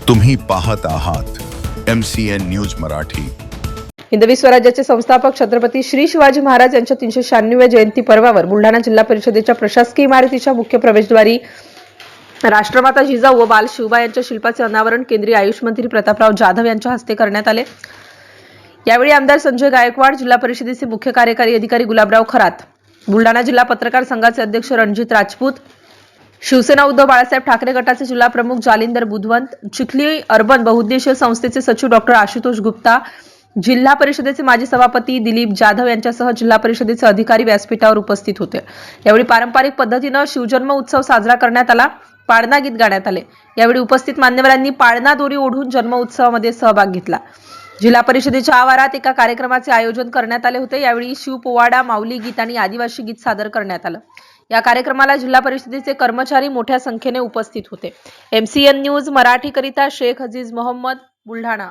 तुम्ही पाहत आहात MCN न्यूज मराठी। हिंदवी स्वराज्याचे संस्थापक छत्रपती श्री शिवाजी महाराज यांच्या 396व्या जयंती पर्वावर बुलढाणा जिल्हा परिषदेच्या प्रशासकीय इमारतीच्या मुख्य प्रवेशद्वारी राष्ट्रमाता जिजाऊ व बाल शिवबा यांच्या शिल्पाचे अनावरण केंद्रीय आयुष मंत्री प्रतापराव जाधव यांच्या हस्ते करण्यात आले। यावेळी आमदार संजय गायकवाड, जिल्हा परिषदेचे मुख्य कार्यकारी अधिकारी गुलाबराव खरात, बुलढाणा जिल्हा पत्रकार संघाचे अध्यक्ष रणजित राजपूत, शिवसेना उद्धव बाळासाहेब ठाकरे गटाचे जिल्हा प्रमुख जालिंदर बुधवंत, चिखली अर्बन बहुउद्देशीय संस्थेचे सचिव डॉक्टर आशुतोष गुप्ता, जिल्हा परिषदेचे माजी सभापती दिलीप जाधव यांच्यासह जिल्हा परिषदेचे अधिकारी व्यासपीठावर उपस्थित होते। यावेळी पारंपरिक पद्धतीने शिवजन्म उत्सव साजरा करण्यात आला। पाळणा गीत गाण्यात आले। यावेळी उपस्थित मान्यवरांनी पाळणा दोरी ओढून जन्म उत्सवामध्ये सहभाग घेतला। जिल्हा परिषदेच्या आवारात एका कार्यक्रमाचे आयोजन करण्यात आले होते। यावेळी शिवपोवाडा, माऊली गीत आणि आदिवासी गीत सादर करण्यात आलं। या कार्यक्रमाला जिल्हा परिषदेचे कर्मचारी मोठ्या संख्येने उपस्थित होते। MCN न्यूज मराठी करिता शेख अजीज मोहम्मद, बुलढाणा।